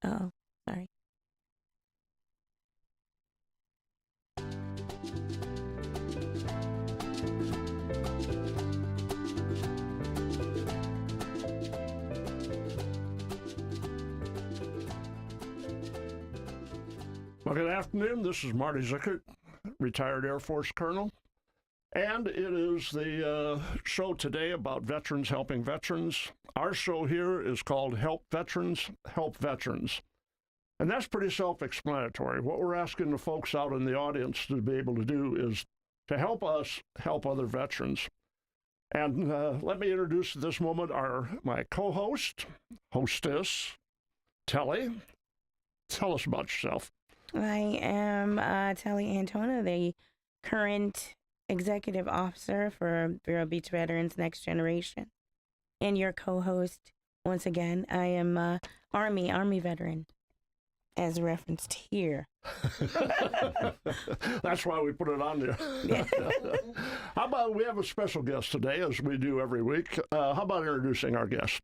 Oh, sorry. Well, good afternoon. This is Marty Zickert, retired Air Force colonel. And it is the show today about veterans helping veterans. Our show here is called Help Veterans, Help Veterans. And that's pretty self-explanatory. What we're asking the folks out in the audience to be able to do is to help us help other veterans. And let me introduce at this moment my co-host, hostess, Telly. Tell us about yourself. I am Telly Antona, the current executive officer for Vero Beach Veterans Next Generation. And your co-host, once again, I am Army veteran, as referenced here. That's why we put it on there. How about we have a special guest today, as we do every week. How about introducing our guest?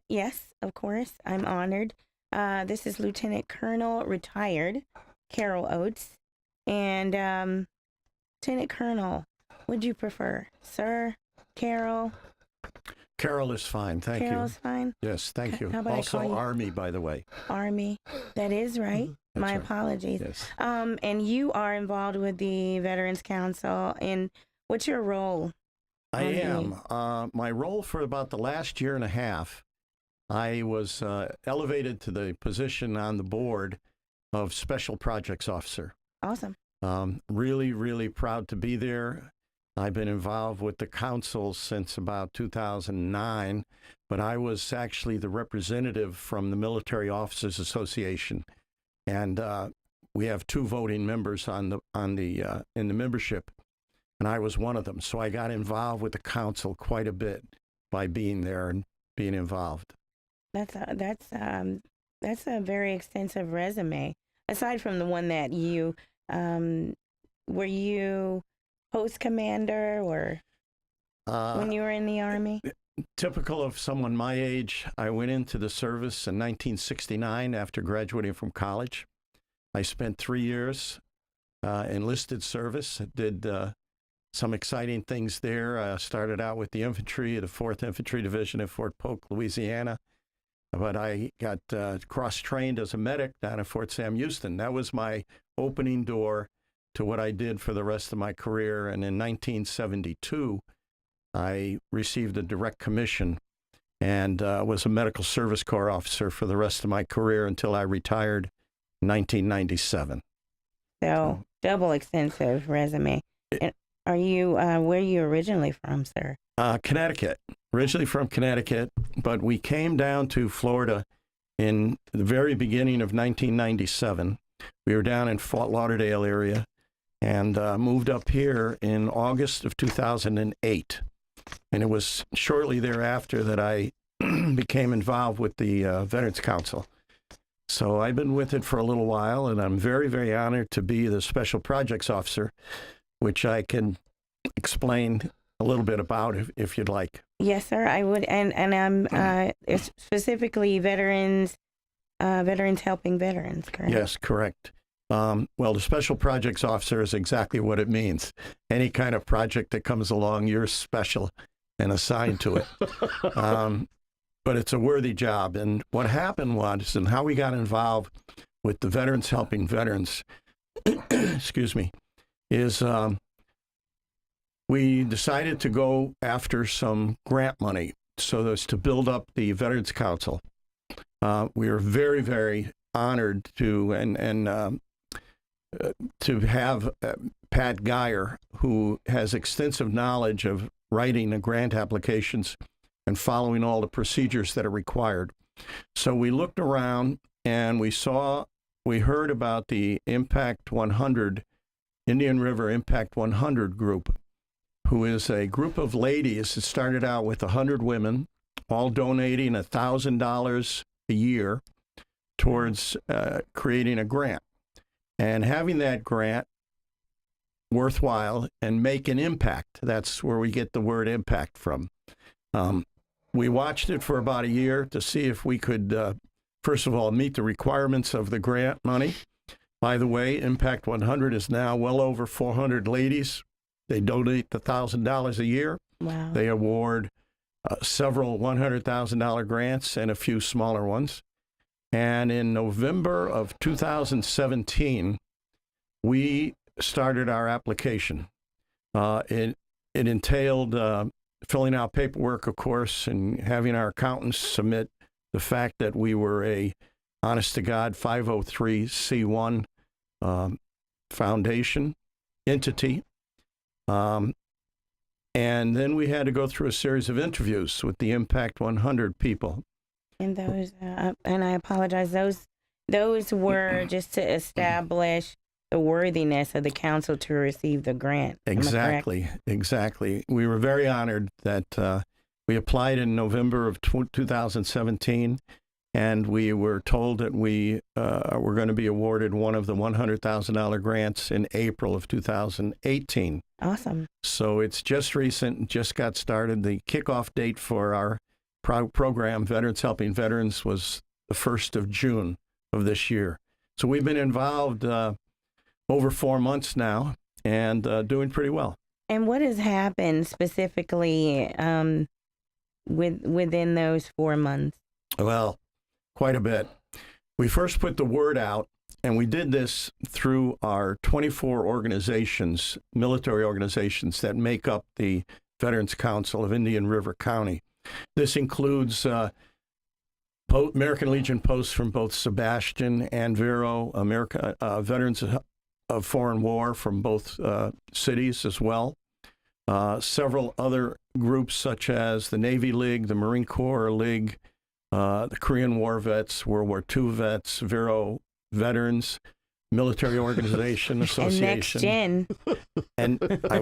Yes, of course. I'm honored. This is Lieutenant Colonel retired Carol Oates. And Lieutenant Colonel, would you prefer Sir, Carol? Carol is fine, thank you. Carol's fine? Yes, thank you. How about I Also call you Army, by the way. Army. That is right. That's My right. apologies. Yes. And you are involved with the Veterans Council. And what's your role? I am. My role for about the last year and a half, I was elevated to the position on the board of Special Projects Officer. Awesome. Really, really proud to be there. I've been involved with the council since about 2009, but I was actually the representative from the Military Officers Association, and we have 2 voting members in the membership, and I was one of them. So I got involved with the council quite a bit by being there and being involved. That's a very extensive resume. Aside from the one that you, were you post commander or when you were in the Army? Typical of someone my age, I went into the service in 1969 after graduating from college. I spent 3 years enlisted service, did some exciting things there. Started out with the infantry, the 4th Infantry Division at Fort Polk, Louisiana. But I got cross-trained as a medic down at Fort Sam Houston. That was my opening door to what I did for the rest of my career. And in 1972, I received a direct commission and was a medical service corps officer for the rest of my career until I retired in 1997. So, double extensive resume. And are you, where are you originally from, sir? Connecticut. Originally from Connecticut, but we came down to Florida in the very beginning of 1997. We were down in Fort Lauderdale area and moved up here in August of 2008. And it was shortly thereafter that I became involved with the Veterans Council. So I've been with it for a little while, and I'm very, very honored to be the Special Projects Officer, which I can explain a little bit about if you'd like. Yes, sir, I would. And I'm specifically veterans helping veterans, correct? Yes, correct. Well, the Special Projects Officer is exactly what it means. Any kind of project that comes along, you're special and assigned to it. But it's a worthy job. And what happened was, and how we got involved with the Veterans Helping Veterans, excuse me, is we decided to go after some grant money so as to build up the Veterans Council. We are very, very honored to to have Pat Geyer, who has extensive knowledge of writing the grant applications and following all the procedures that are required. So we looked around and we heard about the Impact 100, Indian River Impact 100 group, who is a group of ladies that started out with 100 women, all donating $1,000 a year towards creating a grant. And having that grant worthwhile and make an impact. That's where we get the word impact from. We watched it for about a year to see if we could first of all, meet the requirements of the grant money. By the way, Impact 100 is now well over 400 ladies. They donate $1,000 a year. Wow. They award several $100,000 grants and a few smaller ones. And in November of 2017, we started our application. It entailed filling out paperwork, of course, and having our accountants submit the fact that we were a honest-to-God 503c1 foundation entity. And then we had to go through a series of interviews with the Impact 100 people. And those, and I apologize, those were just to establish the worthiness of the council to receive the grant. Am I correct? Exactly. We were very honored that we applied in November of 2017, and we were told that we were going to be awarded one of the $100,000 grants in April of 2018. Awesome. So it's just recent, just got started. The kickoff date for our program, Veterans Helping Veterans, was the 1st of June of this year. So we've been involved over 4 months now and doing pretty well. And what has happened specifically within those 4 months? Well, quite a bit. We first put the word out, and we did this through our 24 organizations, military organizations that make up the Veterans Council of Indian River County. This includes American Legion posts from both Sebastian and Vero, Veterans of Foreign War from both cities as well. Several other groups such as the Navy League, the Marine Corps League, the Korean War vets, World War II vets, Vero Veterans, Military Organization Association, and Next Gen. and I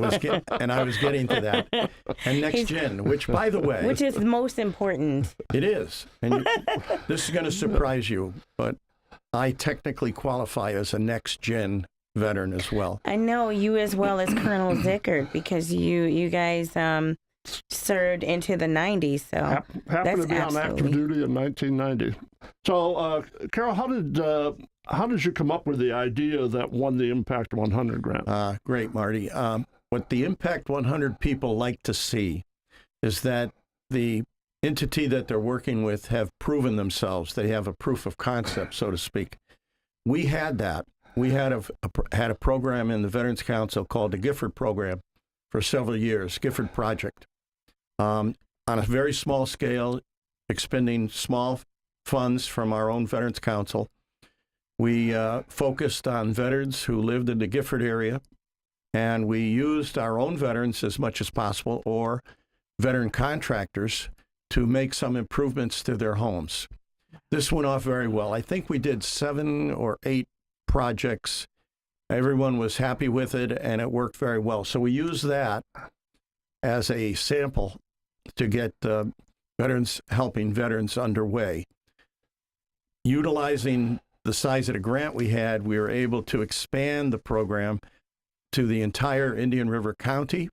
was getting to that, and Next Gen, which, by the way, which is most important. It is, and this is going to surprise you, but I technically qualify as a Next Gen veteran as well. I know you as well as Colonel Zickert, because you guys served into the 90s. So happened to be on active duty in 1990. So, Carol, how did you come up with the idea that won the Impact 100 grant? Great, Marty. What the Impact 100 people like to see is that the entity that they're working with have proven themselves. They have a proof of concept, so to speak. We had that. We had a program in the Veterans Council called the Gifford Program for several years, Gifford Project, on a very small scale, expending small funds from our own Veterans Council. We focused on veterans who lived in the Gifford area, and we used our own veterans as much as possible, or veteran contractors, to make some improvements to their homes. This went off very well. I think we did 7 or 8 projects. Everyone was happy with it, and it worked very well. So we used that as a sample to get Veterans Helping Veterans underway. Utilizing the size of the grant we had, we were able to expand the program to the entire Indian River County,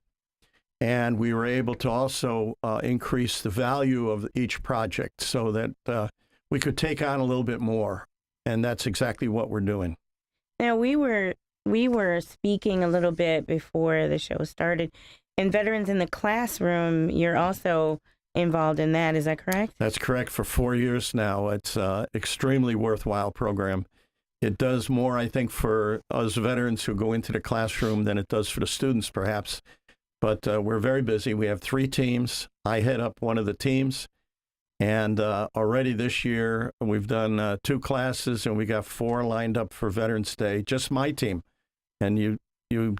and we were able to also increase the value of each project so that we could take on a little bit more, and that's exactly what we're doing. Now, we were speaking a little bit before the show started, and Veterans in the Classroom, you're also involved in that. Is that correct? That's correct. For 4 years now. It's an extremely worthwhile program. It does more, I think, for us veterans who go into the classroom than it does for the students, perhaps. But we're very busy. We have 3 teams. I head up one of the teams. And already this year, we've done 2 classes, and we got 4 lined up for Veterans Day, just my team. And you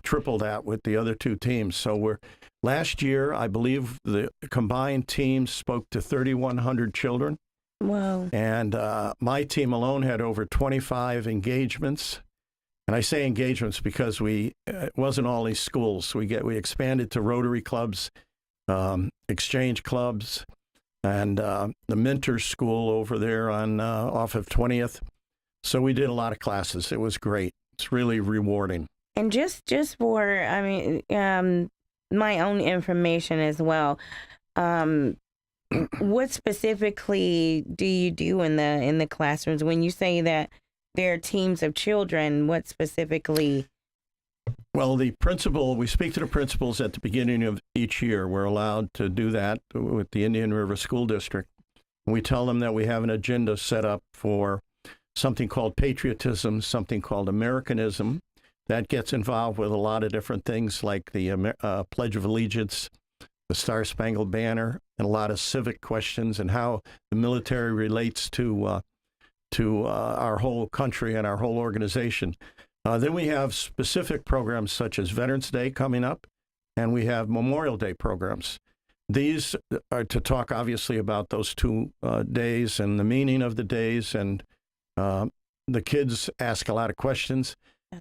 triple that with the other 2 teams. So last year, I believe the combined teams spoke to 3,100 children. Wow. And my team alone had over 25 engagements. And I say engagements because it wasn't all these schools. We expanded to Rotary clubs, exchange clubs, and the Mentors School over there on off of 20th. So we did a lot of classes. It was great. It's really rewarding. And just for, my own information as well, what specifically do you do in the classrooms when you say that there are teams of children? What specifically? Well, we speak to the principals at the beginning of each year. We're allowed to do that with the Indian River School District. We tell them that we have an agenda set up for something called patriotism, something called Americanism. That gets involved with a lot of different things like the Pledge of Allegiance, the Star-Spangled Banner, and a lot of civic questions and how the military relates to our whole country and our whole organization. Then we have specific programs such as Veterans Day coming up, and we have Memorial Day programs. These are to talk, obviously, about those two days and the meaning of the days, and the kids ask a lot of questions.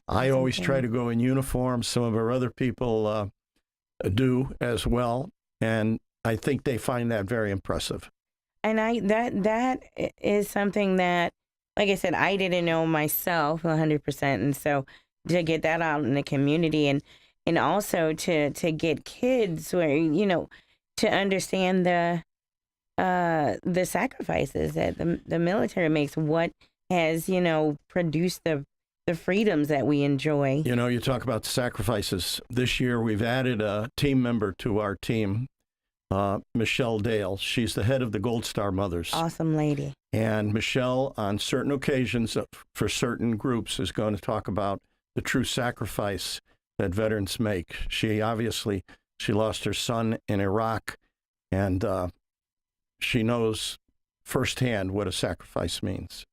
I always try to go in uniform. Some of our other people do as well, and I think they find that very impressive. And that is something that, like I said, I didn't know myself 100%, and so to get that out in the community, and also to get kids where to understand the sacrifices that the military makes, what has produced the freedoms that we enjoy. You talk about sacrifices. This year we've added a team member to our team, Michelle Dale. She's the head of the Gold Star Mothers. Awesome lady. And Michelle, on certain occasions for certain groups, is going to talk about the true sacrifice that veterans make. She lost her son in Iraq, and she knows firsthand what a sacrifice means.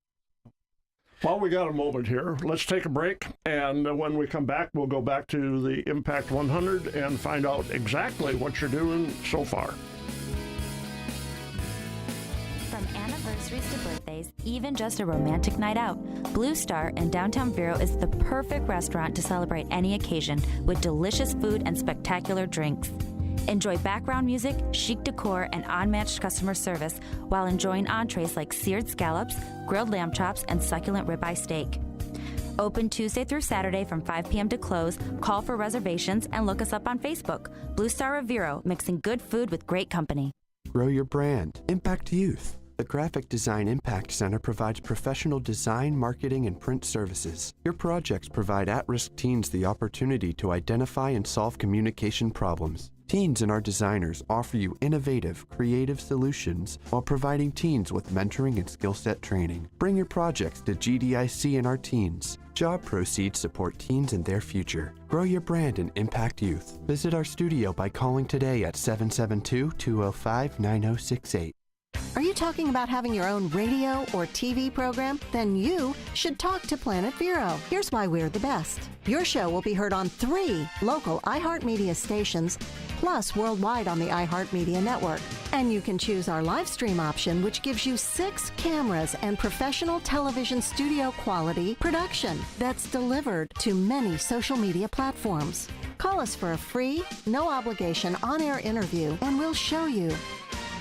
Well, we got a moment here. Let's take a break, and when we come back, we'll go back to the Impact 100 and find out exactly what you're doing so far. From anniversaries to birthdays, even just a romantic night out, Blue Star in downtown Vero is the perfect restaurant to celebrate any occasion with delicious food and spectacular drinks. Enjoy background music, chic decor, and unmatched customer service while enjoying entrees like seared scallops, grilled lamb chops, and succulent ribeye steak. Open Tuesday through Saturday from 5 p.m. to close. Call for reservations and look us up on Facebook. Blue Star of Vero, mixing good food with great company. Grow your brand. Impact Youth. The Graphic Design Impact Center provides professional design, marketing, and print services. Your projects provide at-risk teens the opportunity to identify and solve communication problems. Teens and our designers offer you innovative, creative solutions while providing teens with mentoring and skill set training. Bring your projects to GDIC and our teens. Job proceeds support teens and their future. Grow your brand and impact youth. Visit our studio by calling today at 772-205-9068. Are you talking about having your own radio or TV program? Then you should talk to Planet Vero. Here's why we're the best. Your show will be heard on 3 local iHeartMedia stations, plus worldwide on the iHeartMedia network. And you can choose our live stream option, which gives you 6 cameras and professional television studio quality production that's delivered to many social media platforms. Call us for a free, no obligation on-air interview, and we'll show you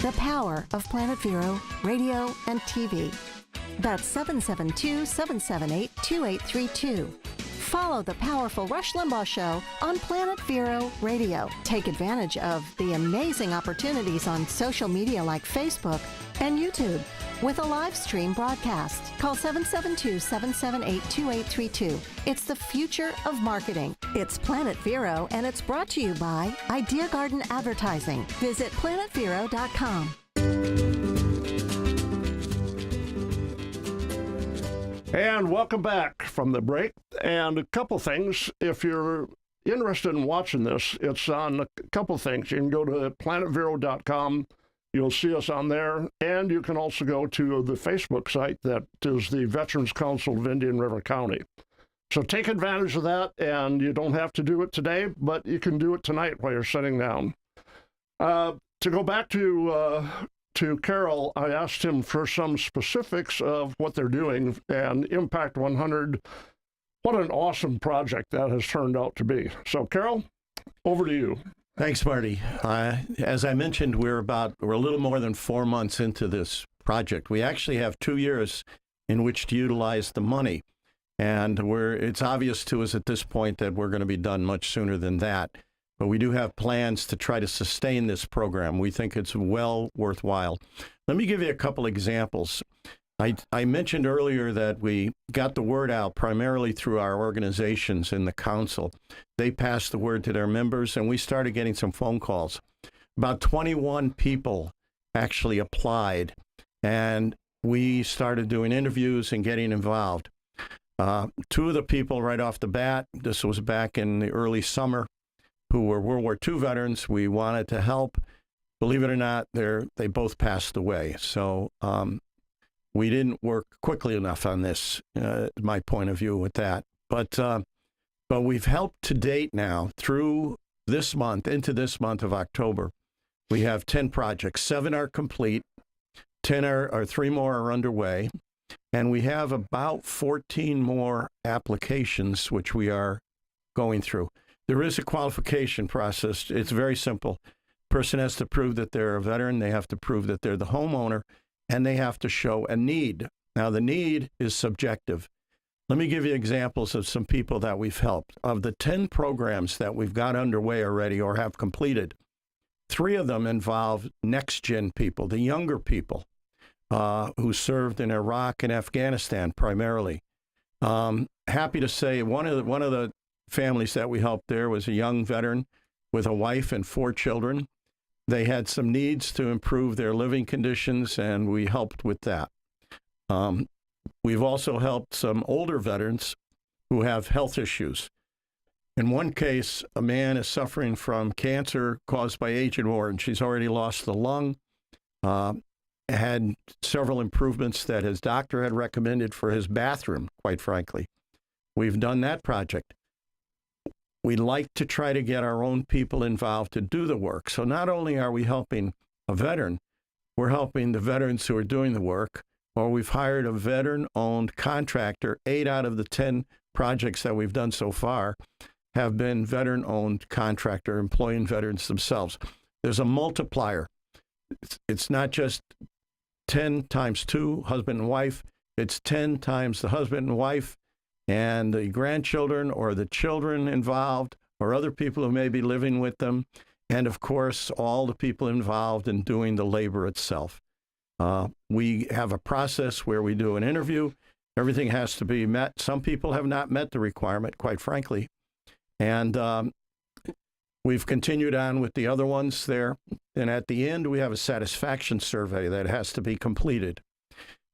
the power of Planet Vero, radio, and TV. That's 772-778-2832. Follow the powerful Rush Limbaugh Show on Planet Vero Radio. Take advantage of the amazing opportunities on social media like Facebook and YouTube with a live stream broadcast. Call 772-778-2832. It's the future of marketing. It's Planet Vero, and it's brought to you by Idea Garden Advertising. Visit planetvero.com. And welcome back from the break. And a couple things. If you're interested in watching this, it's on a couple things. You can go to planetvero.com. You'll see us on there, and you can also go to the Facebook site that is the Veterans Council of Indian River County. So take advantage of that, and you don't have to do it today, but you can do it tonight while you're sitting down. To go back to Carol, I asked him for some specifics of what they're doing, and Impact 100, what an awesome project that has turned out to be. So, Carol, over to you. Thanks, Marty. As I mentioned, we're a little more than 4 months into this project. We actually have 2 years in which to utilize the money, and it's obvious to us at this point that we're going to be done much sooner than that. but we do have plans to try to sustain this program. We think it's well worthwhile. Let me give you a couple examples. I mentioned earlier that we got the word out primarily through our organizations in the council. They passed the word to their members, and we started getting some phone calls. About 21 people actually applied, and we started doing interviews and getting involved. Two of the people right off the bat, this was back in the early summer, who were World War II veterans. We wanted to help. Believe it or not, they both passed away. So we didn't work quickly enough on this, my point of view with that. But we've helped to date now through this month, into this month of October. We have 10 projects. 7 are complete. 10 or 3 more are underway. And we have about 14 more applications, which we are going through. There is a qualification process. It's very simple. Person has to prove that they're a veteran. They have to prove that they're the homeowner, and they have to show a need. Now, the need is subjective. Let me give you examples of some people that we've helped. Of the 10 programs that we've got underway already or have completed, 3 of them involve next-gen people, the younger people who served in Iraq and Afghanistan primarily. Happy to say one of the families that we helped there was a young veteran with a wife and 4 children. They had some needs to improve their living conditions, and we helped with that. We've also helped some older veterans who have health issues. In one case, a man is suffering from cancer caused by Agent Orange. He's already lost the lung, had several improvements that his doctor had recommended for his bathroom, quite frankly. We've done that project. We like to try to get our own people involved to do the work. So not only are we helping a veteran, we're helping the veterans who are doing the work, or we've hired a veteran-owned contractor. 8 out of the 10 projects that we've done so far have been veteran-owned contractor employing veterans themselves. There's a multiplier. It's not just 10 times 2, husband and wife. It's 10 times the husband and wife and the grandchildren or the children involved or other people who may be living with them. And, of course, all the people involved in doing the labor itself. We have a process where we do an interview. Everything has to be met. Some people have not met the requirement, quite frankly. And we've continued on with the other ones there. And at the end, we have a satisfaction survey that has to be completed.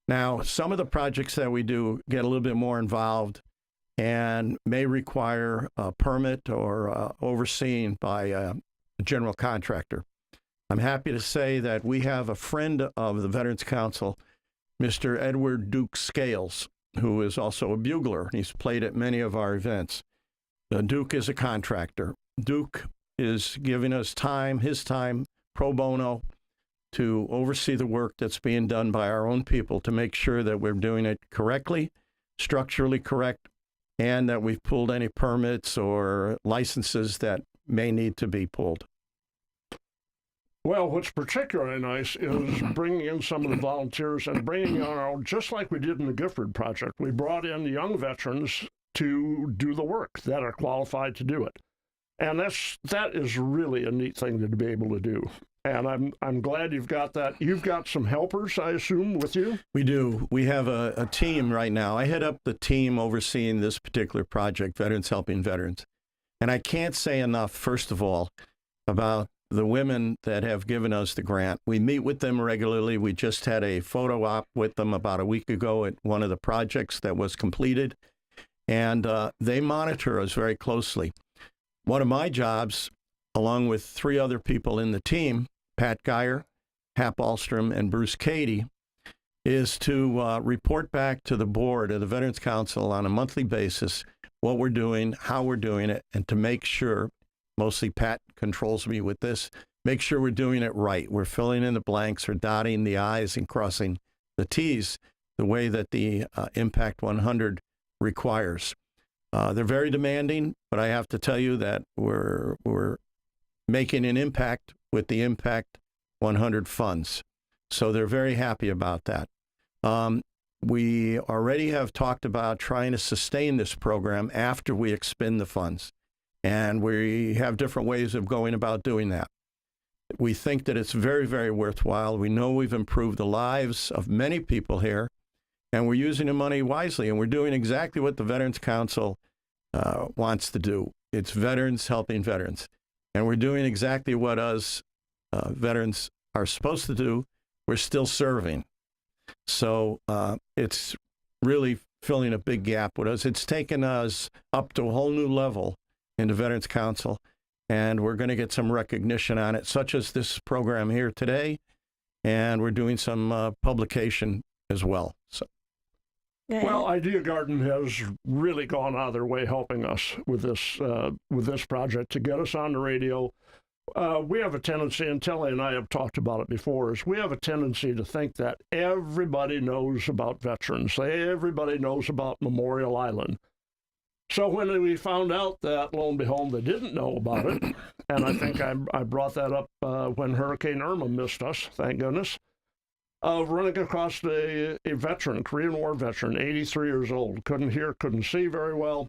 Now, some of the projects that we do get a little bit more involved and may require a permit or overseen by a general contractor. I'm happy to say that we have a friend of the Veterans Council, Mr. Edward Duke Scales, who is also a bugler. He's played at many of our events. Duke is a contractor. Duke is giving us time, his time, pro bono, to oversee the work that's being done by our own people to make sure that we're doing it correctly, structurally correct, and that we've pulled any permits or licenses that may need to be pulled. Well, what's particularly nice is bringing in some of the volunteers and bringing on our own, just like we did in the Gifford project. We brought in young veterans to do the work that are qualified to do it. And that is really a neat thing to be able to do. And I'm glad you've got that. You've got some helpers, I assume, with you? We do. We have a team right now. I head up the team overseeing this particular project, Veterans Helping Veterans. And I can't say enough, first of all, about the women that have given us the grant. We meet with them regularly. We just had a photo op with them about a week ago at one of the projects that was completed. And they monitor us very closely. One of my jobs, along with 3 other people in the team, Pat Geyer, Hap Alstrom, and Bruce Cady, is to report back to the board of the Veterans Council on a monthly basis what we're doing, how we're doing it, and to make sure, mostly Pat controls me with this, make sure we're doing it right. We're filling in the blanks or dotting the I's and crossing the T's the way that the Impact 100 requires. They're very demanding, but I have to tell you that we're making an impact with the Impact 100 funds. So they're very happy about that. We already have talked about trying to sustain this program after we expend the funds. And we have different ways of going about doing that. We think that it's very, very worthwhile. We know we've improved the lives of many people here, and we're using the money wisely, and we're doing exactly what the Veterans Council wants to do. It's veterans helping veterans. And we're doing exactly what us veterans are supposed to do. We're still serving. So it's really filling a big gap with us. It's taken us up to a whole new level in the Veterans Council, and we're going to get some recognition on it, such as this program here today, and we're doing some publication as well. So. Well, Idea Garden has really gone out of their way helping us with this project to get us on the radio. We have a tendency, and Telly and I have talked about it before, is we have a tendency to think that everybody knows about veterans. Everybody knows about Memorial Island. So when we found out that, lo and behold, they didn't know about it, and I think I brought that up when Hurricane Irma missed us, thank goodness, of running across a veteran, Korean War veteran, 83 years old, couldn't hear, couldn't see very well,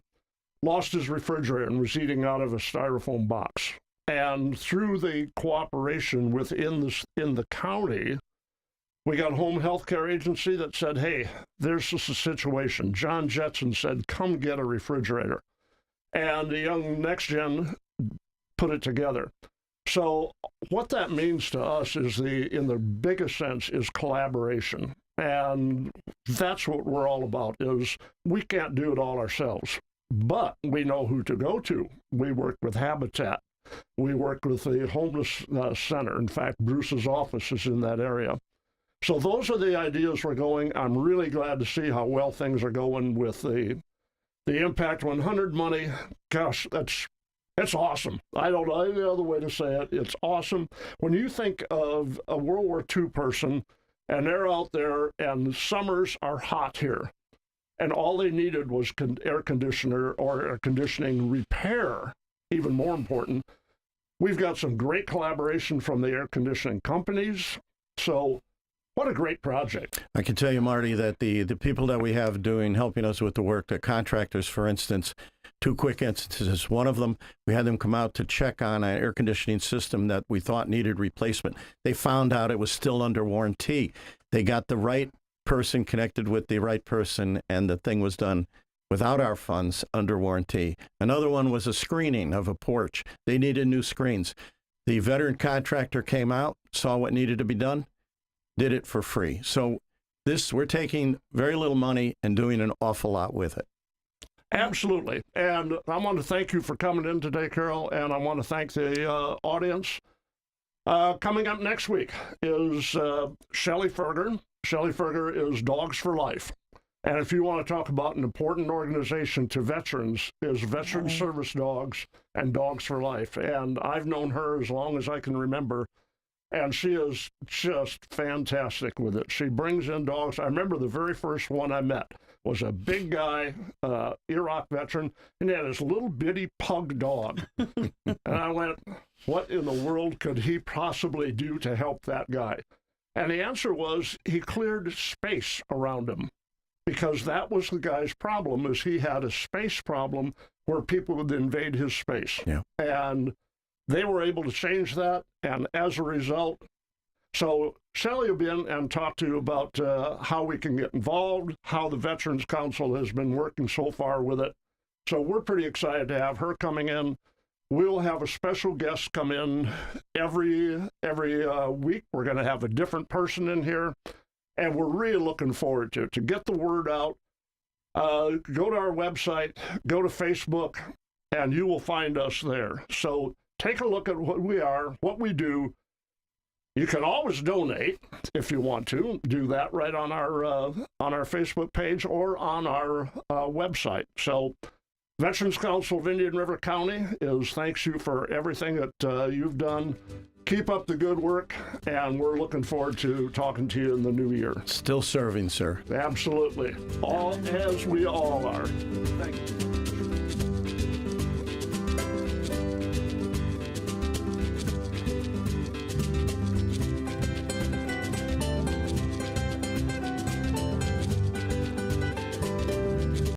lost his refrigerator and was eating out of a styrofoam box. And through the cooperation within the county, we got a home health care agency that said, hey, there's just a situation. John Jetson said, come get a refrigerator. And the young Next Gen put it together. So what that means to us is, in the biggest sense, is collaboration. And that's what we're all about, is we can't do it all ourselves, but we know who to go to. We work with Habitat. We work with the homeless center. In fact, Bruce's office is in that area. So those are the ideas we're going. I'm really glad to see how well things are going with the Impact 100 money. Gosh, it's awesome. I don't know any other way to say it. It's awesome. When you think of a World War II person, and they're out there, and summers are hot here, and all they needed was air conditioner or air conditioning repair, even more important. We've got some great collaboration from the air conditioning companies. So what a great project. I can tell you, Marty, that the people that we have helping us with the work, the contractors, for instance, two quick instances. One of them, we had them come out to check on an air conditioning system that we thought needed replacement. They found out it was still under warranty. They got the right person connected with the right person, and the thing was done without our funds, under warranty. Another one was a screening of a porch. They needed new screens. The veteran contractor came out, saw what needed to be done, did it for free. So we're taking very little money and doing an awful lot with it. Absolutely. And I want to thank you for coming in today, Carol, and I want to thank the audience. Coming up next week is Shelley Ferger. Shelley Ferger is Dogs for Life. And if you want to talk about an important organization to veterans, is Veteran Service Dogs and Dogs for Life. And I've known her as long as I can remember, and she is just fantastic with it. She brings in dogs. I remember the very first one I met was a big guy, Iraq veteran, and he had this little bitty pug dog. And I went, what in the world could he possibly do to help that guy? And the answer was he cleared space around him, because that was the guy's problem, is he had a space problem where people would invade his space. Yeah. And they were able to change that, and as a result, so Shelley will be in and talk to you about how we can get involved, how the Veterans Council has been working so far with it. So we're pretty excited to have her coming in. We'll have a special guest come in every week. We're going to have a different person in here, and we're really looking forward to get the word out. Go to our website, go to Facebook, and you will find us there. So take a look at what we are, what we do. You can always donate if you want to. Do that right on our Facebook page or on our website. So Veterans Council of Indian River County thanks you for everything that you've done. Keep up the good work, and we're looking forward to talking to you in the new year. Still serving, sir. Absolutely. All as we all are. Thank you.